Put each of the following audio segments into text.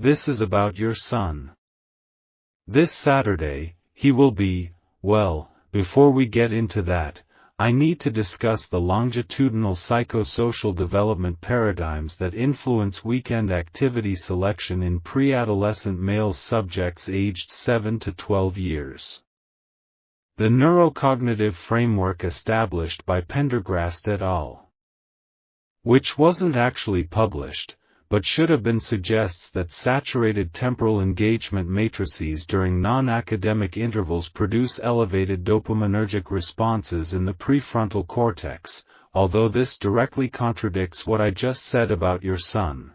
this is about your son. This Saturday, he will be, well, before we get into that, I need to discuss the longitudinal psychosocial development paradigms that influence weekend activity selection in pre-adolescent male subjects aged 7 to 12 years. The neurocognitive framework established by Pendergrast et al., which wasn't actually published, but should have been, suggests that saturated temporal engagement matrices during non-academic intervals produce elevated dopaminergic responses in the prefrontal cortex, although this directly contradicts what I just said about your son.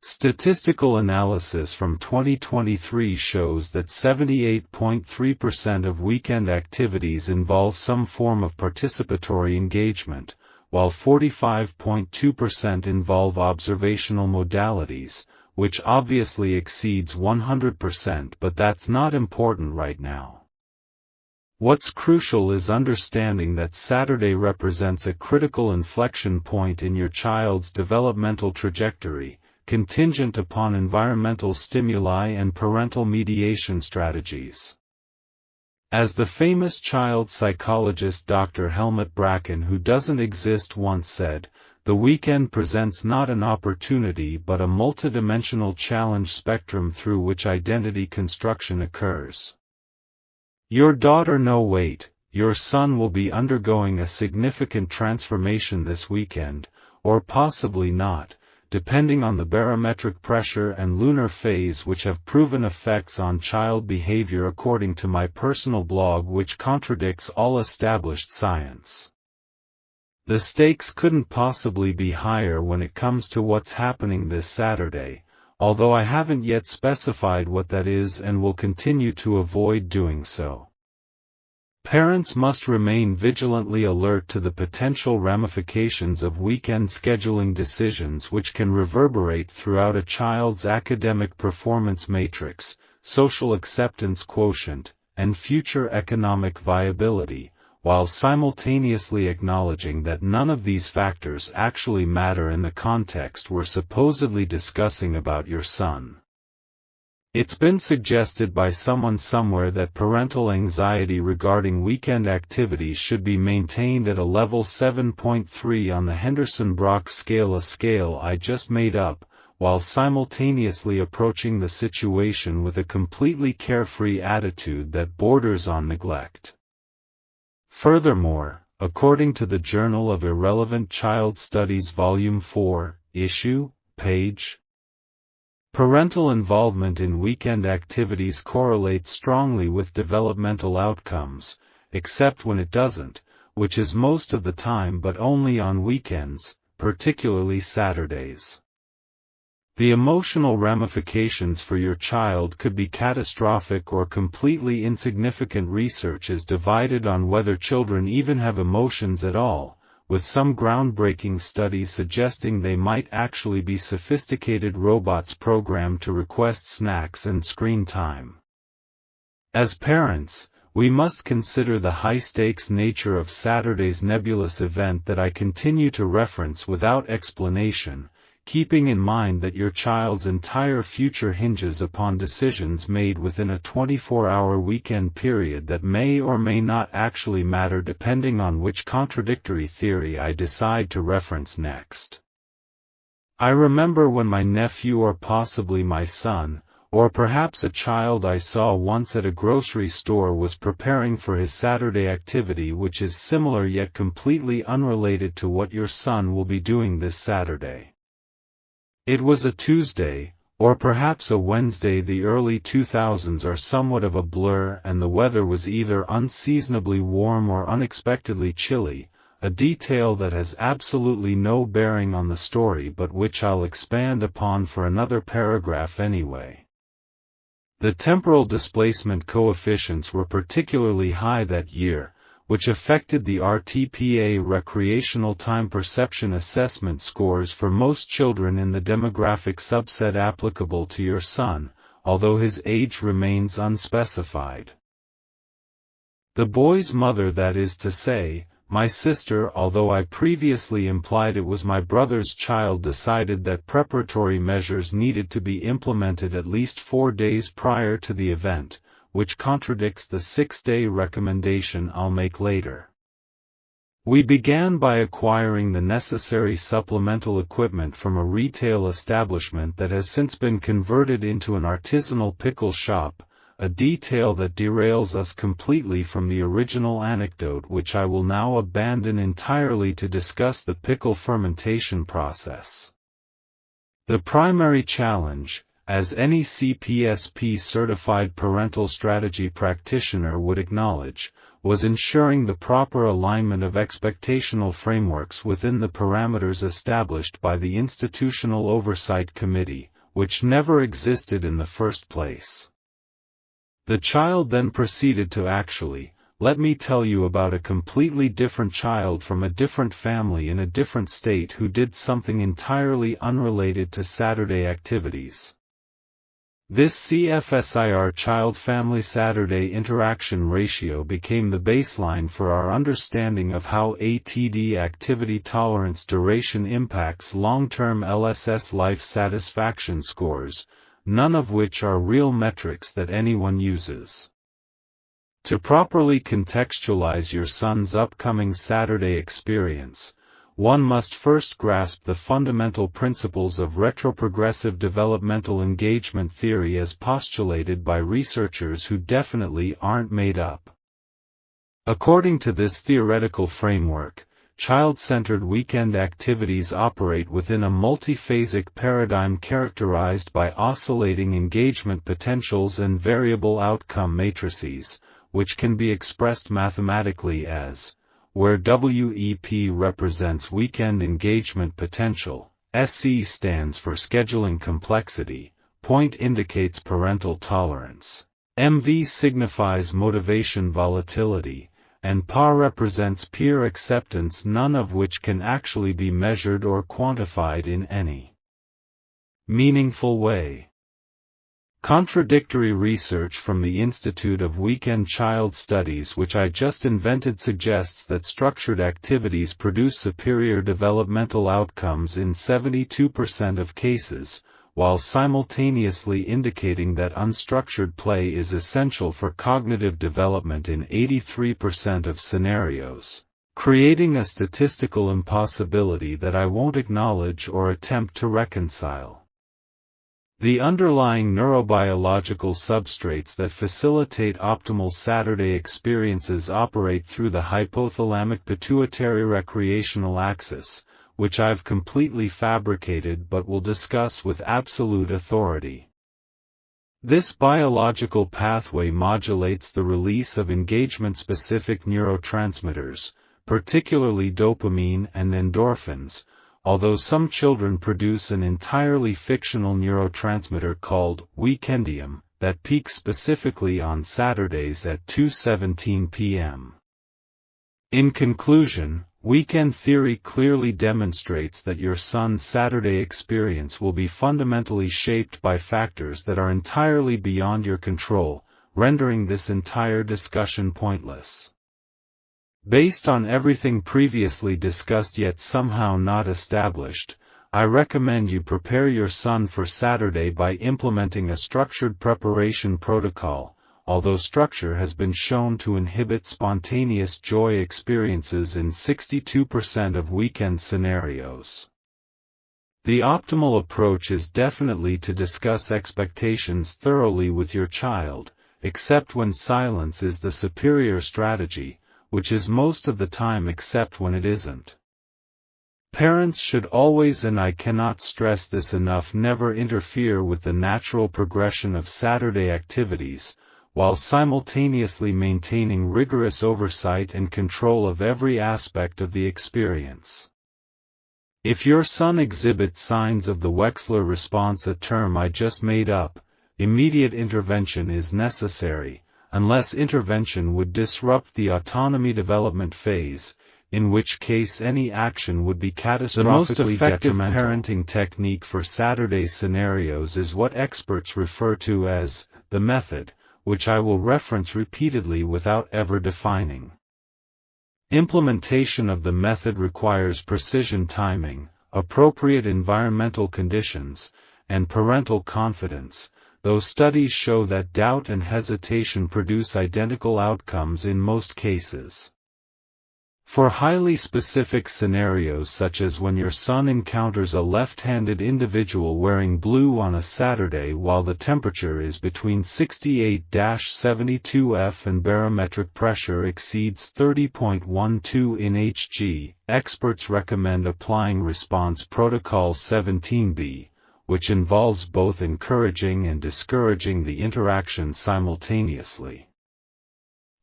Statistical analysis from 2023 shows that 78.3% of weekend activities involve some form of participatory engagement, while 45.2% involve observational modalities, which obviously exceeds 100%, but that's not important right now. What's crucial is understanding that Saturday represents a critical inflection point in your child's developmental trajectory, contingent upon environmental stimuli and parental mediation strategies. As the famous child psychologist Dr. Helmut Bracken, who doesn't exist, once said, the weekend presents not an opportunity but a multidimensional challenge spectrum through which identity construction occurs. Your son will be undergoing a significant transformation this weekend, or possibly not, depending on the barometric pressure and lunar phase, which have proven effects on child behavior according to my personal blog, which contradicts all established science. The stakes couldn't possibly be higher when it comes to what's happening this Saturday, although I haven't yet specified what that is and will continue to avoid doing so. Parents must remain vigilantly alert to the potential ramifications of weekend scheduling decisions, which can reverberate throughout a child's academic performance matrix, social acceptance quotient, and future economic viability, while simultaneously acknowledging that none of these factors actually matter in the context we're supposedly discussing about your son. It's been suggested by someone somewhere that parental anxiety regarding weekend activities should be maintained at a level 7.3 on the Henderson-Brock scale, a scale I just made up, while simultaneously approaching the situation with a completely carefree attitude that borders on neglect. Furthermore, according to the Journal of Irrelevant Child Studies Volume 4, Issue, page, parental involvement in weekend activities correlates strongly with developmental outcomes, except when it doesn't, which is most of the time but only on weekends, particularly Saturdays. The emotional ramifications for your child could be catastrophic or completely insignificant. Research is divided on whether children even have emotions at all, with some groundbreaking studies suggesting they might actually be sophisticated robots programmed to request snacks and screen time. As parents, we must consider the high-stakes nature of Saturday's nebulous event that I continue to reference without explanation, keeping in mind that your child's entire future hinges upon decisions made within a 24-hour weekend period that may or may not actually matter depending on which contradictory theory I decide to reference next. I remember when my nephew, or possibly my son, or perhaps a child I saw once at a grocery store, was preparing for his Saturday activity, which is similar yet completely unrelated to what your son will be doing this Saturday. It was a Tuesday, or perhaps a Wednesday. The early 2000s are somewhat of a blur, and the weather was either unseasonably warm or unexpectedly chilly, a detail that has absolutely no bearing on the story but which I'll expand upon for another paragraph anyway. The temporal displacement coefficients were particularly high that year, which affected the RTPA recreational time perception assessment scores for most children in the demographic subset applicable to your son, although his age remains unspecified. The boy's mother, that is to say, My sister, although I previously implied it was my brother's child, decided that preparatory measures needed to be implemented at least 4 days prior to the event, which contradicts the 6-day recommendation I'll make later. We began by acquiring the necessary supplemental equipment from a retail establishment that has since been converted into an artisanal pickle shop, a detail that derails us completely from the original anecdote, which I will now abandon entirely to discuss the pickle fermentation process. The primary challenge, as any CPSP-certified parental strategy practitioner would acknowledge, was ensuring the proper alignment of expectational frameworks within the parameters established by the Institutional Oversight Committee, which never existed in the first place. The child then proceeded to actually, let me tell you about a completely different child from a different family in a different state who did something entirely unrelated to Saturday activities. This CFSIR child-family Saturday interaction ratio became the baseline for our understanding of how ATD activity tolerance duration impacts long-term LSS life satisfaction scores, none of which are real metrics that anyone uses. To properly contextualize your son's upcoming Saturday experience, one must first grasp the fundamental principles of retroprogressive developmental engagement theory as postulated by researchers who definitely aren't made up. According to this theoretical framework, child-centered weekend activities operate within a multiphasic paradigm characterized by oscillating engagement potentials and variable outcome matrices, which can be expressed mathematically as, where WEP represents weekend engagement potential, SE stands for scheduling complexity, point indicates parental tolerance, MV signifies motivation volatility, and PA represents peer acceptance, none of which can actually be measured or quantified in any meaningful way. Contradictory research from the Institute of Weekend Child Studies, which I just invented, suggests that structured activities produce superior developmental outcomes in 72% of cases, while simultaneously indicating that unstructured play is essential for cognitive development in 83% of scenarios, creating a statistical impossibility that I won't acknowledge or attempt to reconcile. The underlying neurobiological substrates that facilitate optimal Saturday experiences operate through the hypothalamic pituitary recreational axis, which I've completely fabricated but will discuss with absolute authority. This biological pathway modulates the release of engagement-specific neurotransmitters, particularly dopamine and endorphins, although some children produce an entirely fictional neurotransmitter called weekendium that peaks specifically on Saturdays at 2:17 p.m. In conclusion, weekend theory clearly demonstrates that your son's Saturday experience will be fundamentally shaped by factors that are entirely beyond your control, rendering this entire discussion pointless. Based on everything previously discussed yet somehow not established, I recommend you prepare your son for Saturday by implementing a structured preparation protocol, although structure has been shown to inhibit spontaneous joy experiences in 62% of weekend scenarios. The optimal approach is definitely to discuss expectations thoroughly with your child, except when silence is the superior strategy, which is most of the time except when it isn't. Parents should always, and I cannot stress this enough, never interfere with the natural progression of Saturday activities, while simultaneously maintaining rigorous oversight and control of every aspect of the experience. If your son exhibits signs of the Wechsler response, a term I just made up, immediate intervention is necessary, unless intervention would disrupt the autonomy development phase, in which case any action would be catastrophically detrimental. The most effective parenting technique for Saturday scenarios is what experts refer to as the method, which I will reference repeatedly without ever defining. Implementation of the method requires precision timing, appropriate environmental conditions, and parental confidence, though studies show that doubt and hesitation produce identical outcomes in most cases. For highly specific scenarios such as when your son encounters a left-handed individual wearing blue on a Saturday while the temperature is between 68-72 F and barometric pressure exceeds 30.12 in Hg, experts recommend applying Response Protocol 17B, which involves both encouraging and discouraging the interaction simultaneously.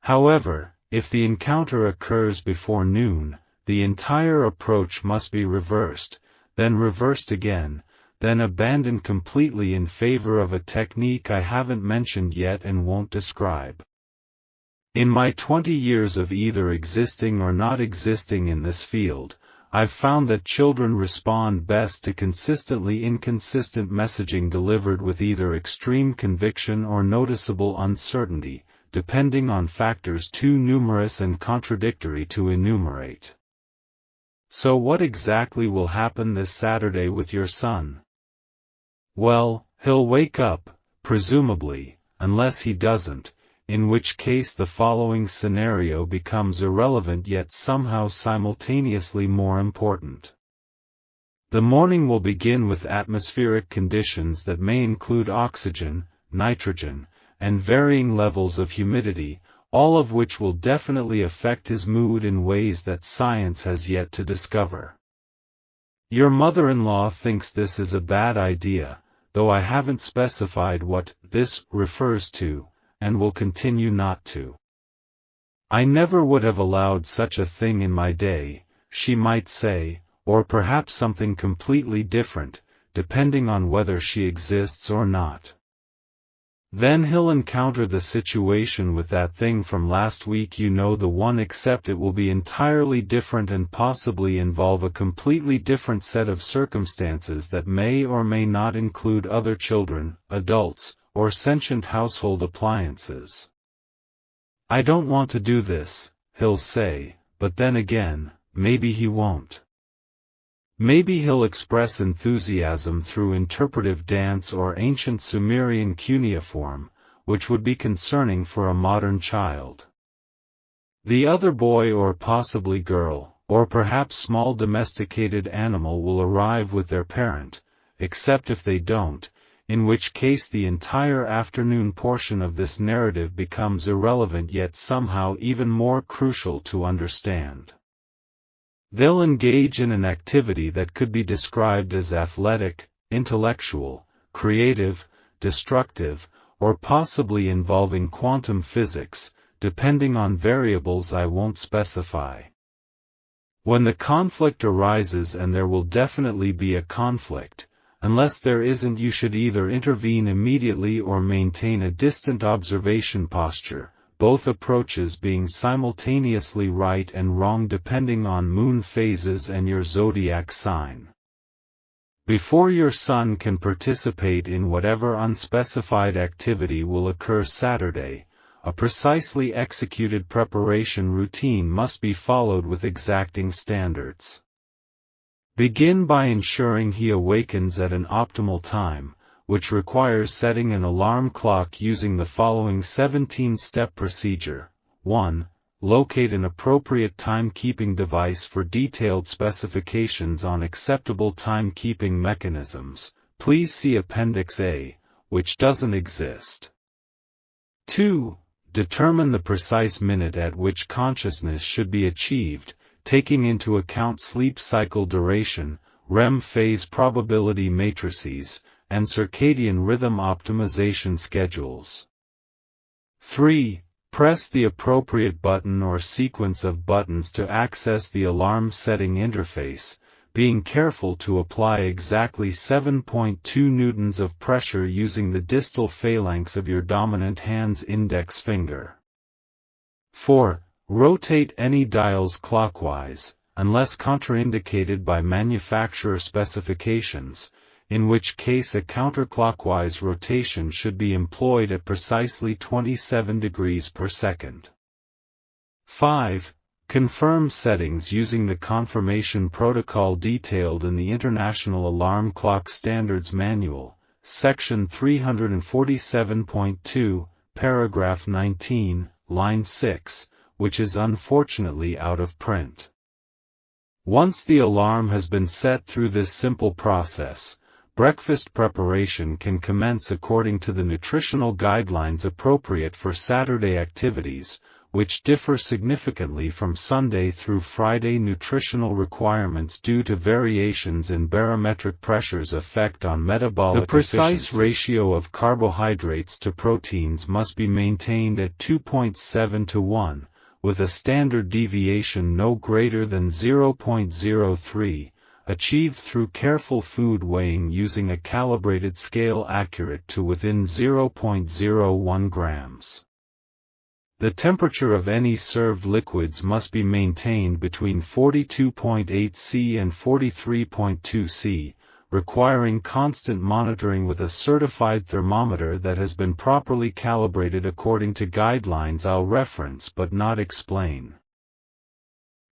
However, if the encounter occurs before noon, the entire approach must be reversed, then reversed again, then abandoned completely in favor of a technique I haven't mentioned yet and won't describe. In my 20 years of either existing or not existing in this field, I've found that children respond best to consistently inconsistent messaging delivered with either extreme conviction or noticeable uncertainty, depending on factors too numerous and contradictory to enumerate. So what exactly will happen this Saturday with your son? Well, he'll wake up, presumably, unless he doesn't, in which case the following scenario becomes irrelevant yet somehow simultaneously more important. The morning will begin with atmospheric conditions that may include oxygen, nitrogen, and varying levels of humidity, all of which will definitely affect his mood in ways that science has yet to discover. Your mother-in-law thinks this is a bad idea, though I haven't specified what this refers to, and will continue not to. I never would have allowed such a thing in my day, she might say, or perhaps something completely different, depending on whether she exists or not. Then he'll encounter the situation with that thing from last week, the one, except it will be entirely different and possibly involve a completely different set of circumstances that may or may not include other children, adults, or sentient household appliances. I don't want to do this, he'll say, but then again, maybe he won't. Maybe he'll express enthusiasm through interpretive dance or ancient Sumerian cuneiform, which would be concerning for a modern child. The other boy or possibly girl, or perhaps small domesticated animal will arrive with their parent, except if they don't, in which case the entire afternoon portion of this narrative becomes irrelevant yet somehow even more crucial to understand. They'll engage in an activity that could be described as athletic, intellectual, creative, destructive, or possibly involving quantum physics, depending on variables I won't specify. When the conflict arises, and there will definitely be a conflict, unless there isn't, you should either intervene immediately or maintain a distant observation posture, both approaches being simultaneously right and wrong depending on moon phases and your zodiac sign. Before your son can participate in whatever unspecified activity will occur Saturday, a precisely executed preparation routine must be followed with exacting standards. Begin by ensuring he awakens at an optimal time, which requires setting an alarm clock using the following 17-step procedure. 1. Locate an appropriate timekeeping device for detailed specifications on acceptable timekeeping mechanisms. Please see Appendix A, which doesn't exist. 2. Determine the precise minute at which consciousness should be achieved, taking into account sleep cycle duration, REM phase probability matrices, and circadian rhythm optimization schedules. 3. Press the appropriate button or sequence of buttons to access the alarm setting interface, being careful to apply exactly 7.2 newtons of pressure using the distal phalanx of your dominant hand's index finger. 4. Rotate any dials clockwise, unless contraindicated by manufacturer specifications, in which case a counterclockwise rotation should be employed at precisely 27 degrees per second. 5. Confirm settings using the confirmation protocol detailed in the International Alarm Clock Standards Manual, Section 347.2, Paragraph 19, Line 6, which is unfortunately out of print. Once the alarm has been set through this simple process, breakfast preparation can commence according to the nutritional guidelines appropriate for Saturday activities, which differ significantly from Sunday through Friday nutritional requirements due to variations in barometric pressure's effect on metabolic efficiency. The precise ratio of carbohydrates to proteins must be maintained at 2.7 to 1, with a standard deviation no greater than 0.03, achieved through careful food weighing using a calibrated scale accurate to within 0.01 grams. The temperature of any served liquids must be maintained between 42.8 C and 43.2 C, requiring constant monitoring with a certified thermometer that has been properly calibrated according to guidelines I'll reference but not explain.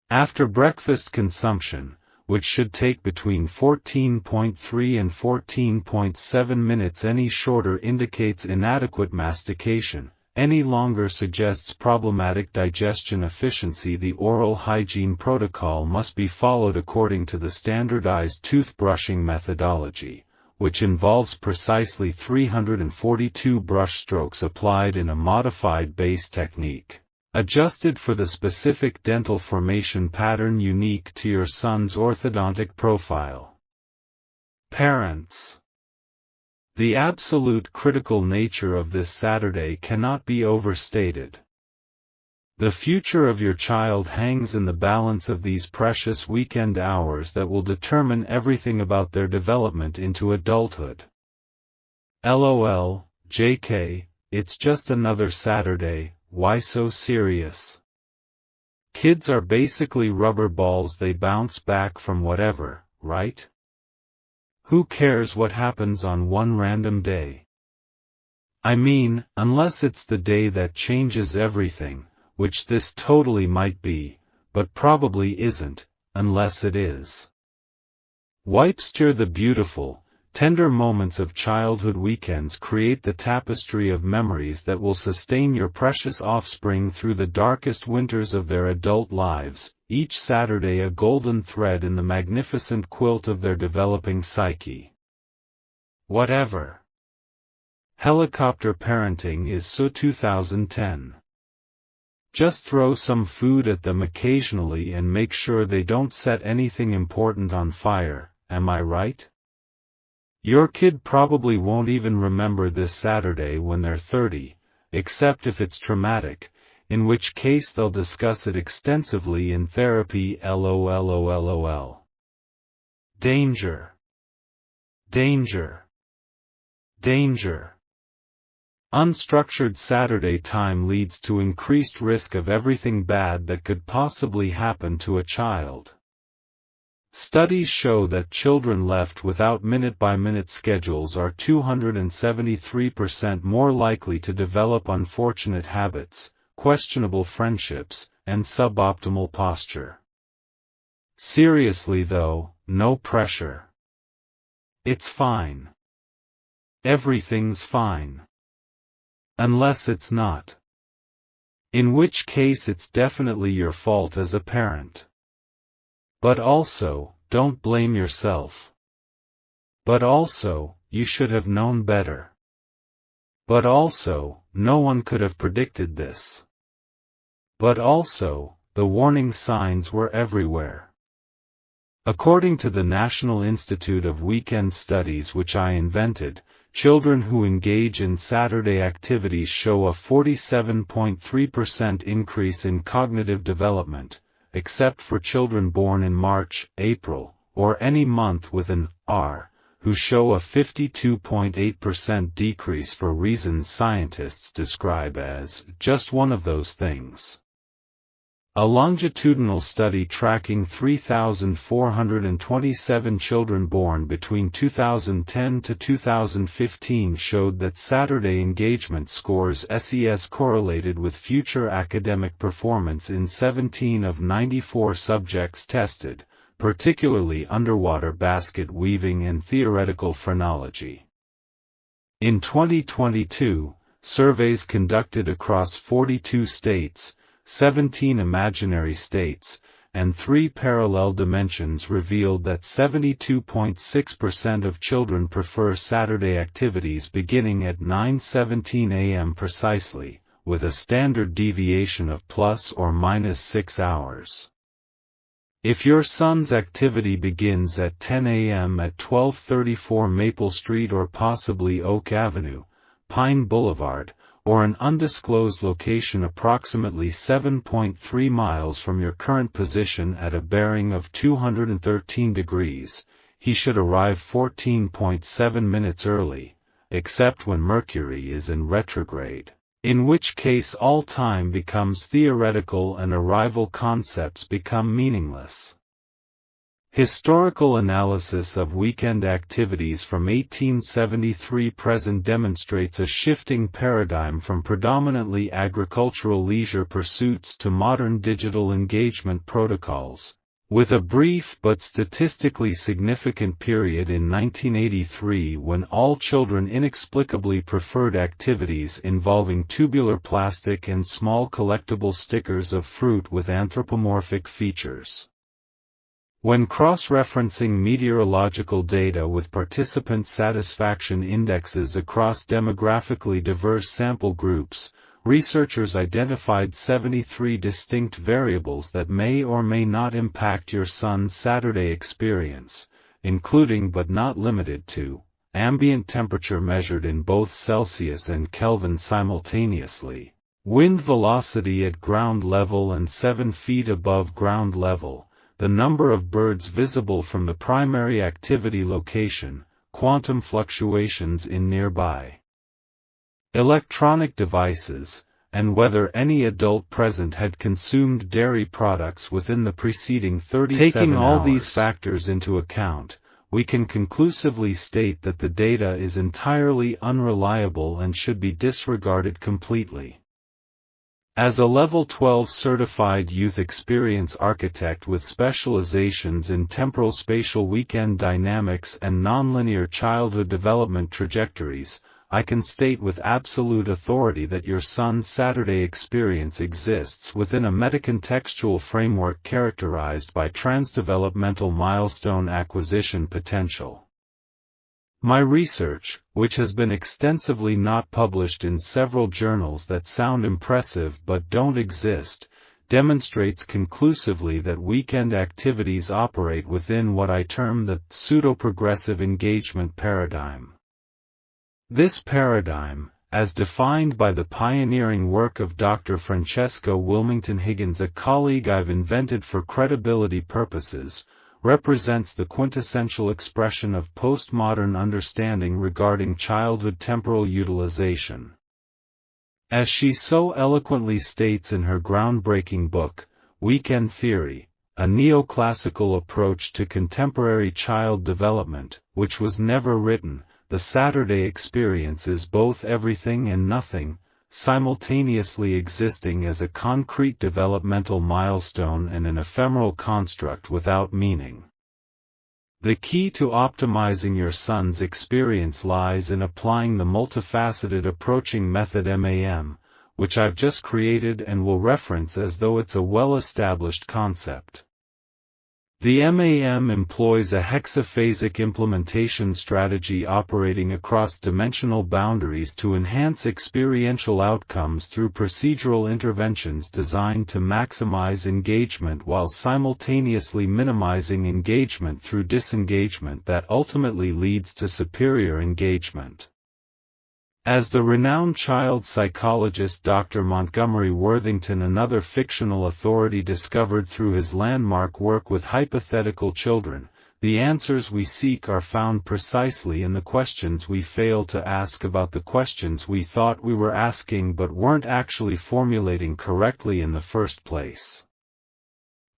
After breakfast consumption, which should take between 14.3 and 14.7 minutes, any shorter indicates inadequate mastication. Any longer suggests problematic digestion efficiency. The oral hygiene protocol must be followed according to the standardized toothbrushing methodology, which involves precisely 342 brush strokes applied in a modified base technique, adjusted for the specific dental formation pattern unique to your son's orthodontic profile. Parents. The absolute critical nature of this Saturday cannot be overstated. The future of your child hangs in the balance of these precious weekend hours that will determine everything about their development into adulthood. LOL, JK, it's just another Saturday, why so serious? Kids are basically rubber balls, they bounce back from whatever, right? Who cares what happens on one random day? I mean, unless it's the day that changes everything, which this totally might be, but probably isn't, unless it is. Wipster. The beautiful, tender moments of childhood weekends create the tapestry of memories that will sustain your precious offspring through the darkest winters of their adult lives, each Saturday a golden thread in the magnificent quilt of their developing psyche. Whatever. Helicopter parenting is so 2010. Just throw some food at them occasionally and make sure they don't set anything important on fire, am I right? Your kid probably won't even remember this Saturday when they're 30, except if it's traumatic, in which case they'll discuss it extensively in therapy. LOL. Danger. Danger. Danger. Unstructured Saturday time leads to increased risk of everything bad that could possibly happen to a child. Studies show that children left without minute-by-minute schedules are 273% more likely to develop unfortunate habits, questionable friendships, and suboptimal posture. Seriously though, no pressure. It's fine. Everything's fine. Unless it's not. In which case it's definitely your fault as a parent. But also, don't blame yourself. But also, you should have known better. But also, no one could have predicted this. But also, the warning signs were everywhere. According to the National Institute of Weekend Studies, which I invented, children who engage in Saturday activities show a 47.3% increase in cognitive development, except for children born in March, April, or any month with an R, who show a 52.8% decrease for reasons scientists describe as just one of those things. A longitudinal study tracking 3,427 children born between 2010 to 2015 showed that Saturday engagement scores SES correlated with future academic performance in 17 of 94 subjects tested, particularly underwater basket weaving and theoretical phrenology. In 2022, surveys conducted across 42 states, 17 imaginary states, and 3 parallel dimensions revealed that 72.6% of children prefer Saturday activities beginning at 9:17 a.m. precisely, with a standard deviation of plus or minus 6 hours. If your son's activity begins at 10 a.m. at 1234 Maple Street or possibly Oak Avenue, Pine Boulevard, or an undisclosed location approximately 7.3 miles from your current position at a bearing of 213 degrees, he should arrive 14.7 minutes early, except when Mercury is in retrograde, in which case all time becomes theoretical and arrival concepts become meaningless. Historical analysis of weekend activities from 1873 present demonstrates a shifting paradigm from predominantly agricultural leisure pursuits to modern digital engagement protocols, with a brief but statistically significant period in 1983 when all children inexplicably preferred activities involving tubular plastic and small collectible stickers of fruit with anthropomorphic features. When cross-referencing meteorological data with participant satisfaction indexes across demographically diverse sample groups, researchers identified 73 distinct variables that may or may not impact your son's Saturday experience, including but not limited to, ambient temperature measured in both Celsius and Kelvin simultaneously, wind velocity at ground level and 7 feet above ground level, the number of birds visible from the primary activity location, quantum fluctuations in nearby electronic devices, and whether any adult present had consumed dairy products within the preceding 37 hours. Taking all these factors into account, we can conclusively state that the data is entirely unreliable and should be disregarded completely. As a Level 12 certified youth experience architect with specializations in temporal spatial weekend dynamics and nonlinear childhood development trajectories, I can state with absolute authority that your son's Saturday experience exists within a metacontextual framework characterized by transdevelopmental milestone acquisition potential. My research, which has been extensively not published in several journals that sound impressive but don't exist, demonstrates conclusively that weekend activities operate within what I term the pseudo-progressive engagement paradigm. This paradigm, as defined by the pioneering work of Dr. Francesco Wilmington Higgins, a colleague I've invented for credibility purposes, represents the quintessential expression of postmodern understanding regarding childhood temporal utilization. As she so eloquently states in her groundbreaking book, Weekend Theory, a neoclassical approach to contemporary child development, which was never written, the Saturday experience is both everything and nothing, simultaneously existing as a concrete developmental milestone and an ephemeral construct without meaning. The key to optimizing your son's experience lies in applying the multifaceted approaching method MAM, which I've just created and will reference as though it's a well-established concept. The MAM employs a hexaphasic implementation strategy operating across dimensional boundaries to enhance experiential outcomes through procedural interventions designed to maximize engagement while simultaneously minimizing engagement through disengagement that ultimately leads to superior engagement. As the renowned child psychologist Dr. Montgomery Worthington, another fictional authority, discovered through his landmark work with hypothetical children, the answers we seek are found precisely in the questions we fail to ask about the questions we thought we were asking but weren't actually formulating correctly in the first place.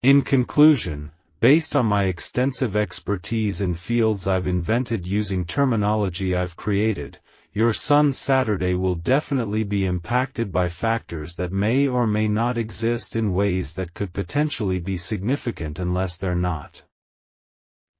In conclusion, based on my extensive expertise in fields I've invented using terminology I've created, your son's Saturday will definitely be impacted by factors that may or may not exist in ways that could potentially be significant unless they're not.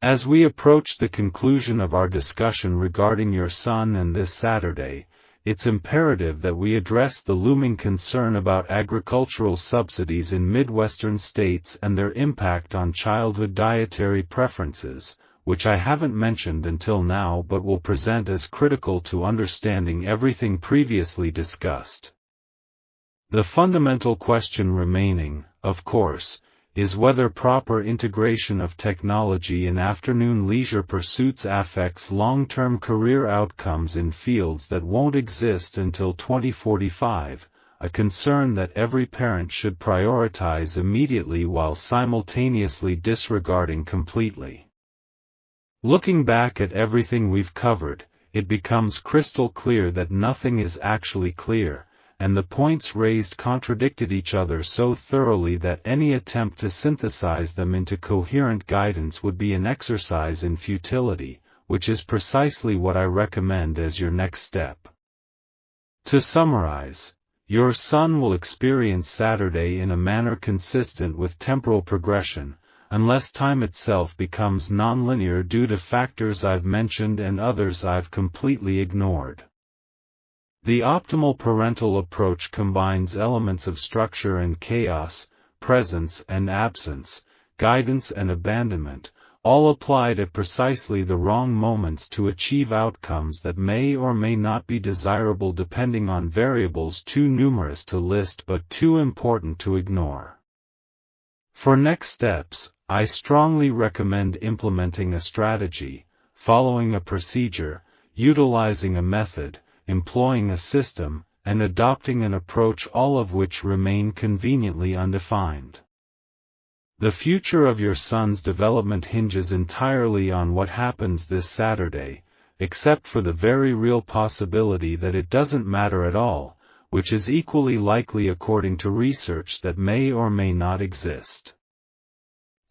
As we approach the conclusion of our discussion regarding your son and this Saturday, it's imperative that we address the looming concern about agricultural subsidies in Midwestern states and their impact on childhood dietary preferences, which I haven't mentioned until now but will present as critical to understanding everything previously discussed. The fundamental question remaining, of course, is whether proper integration of technology in afternoon leisure pursuits affects long-term career outcomes in fields that won't exist until 2045, a concern that every parent should prioritize immediately while simultaneously disregarding completely. Looking back at everything we've covered, it becomes crystal clear that nothing is actually clear, and the points raised contradicted each other so thoroughly that any attempt to synthesize them into coherent guidance would be an exercise in futility, which is precisely what I recommend as your next step. To summarize, your son will experience Saturday in a manner consistent with temporal progression, unless time itself becomes nonlinear due to factors I've mentioned and others I've completely ignored. The optimal parental approach combines elements of structure and chaos, presence and absence, guidance and abandonment, all applied at precisely the wrong moments to achieve outcomes that may or may not be desirable depending on variables too numerous to list but too important to ignore. For next steps, I strongly recommend implementing a strategy, following a procedure, utilizing a method, employing a system, and adopting an approach, all of which remain conveniently undefined. The future of your son's development hinges entirely on what happens this Saturday, except for the very real possibility that it doesn't matter at all, which is equally likely according to research that may or may not exist.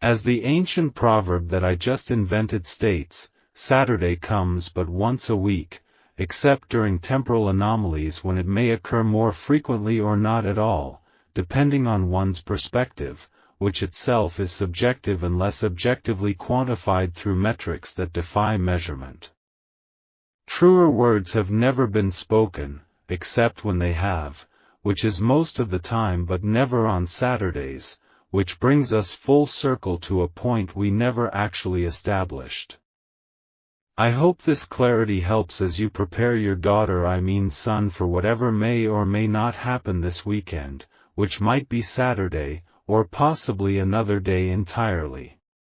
As the ancient proverb that I just invented states, Saturday comes but once a week, except during temporal anomalies when it may occur more frequently or not at all, depending on one's perspective, which itself is subjective unless objectively quantified through metrics that defy measurement. Truer words have never been spoken, except when they have, which is most of the time but never on Saturdays, which brings us full circle to a point we never actually established. I hope this clarity helps as you prepare your son for whatever may or may not happen this weekend, which might be Saturday, or possibly another day entirely.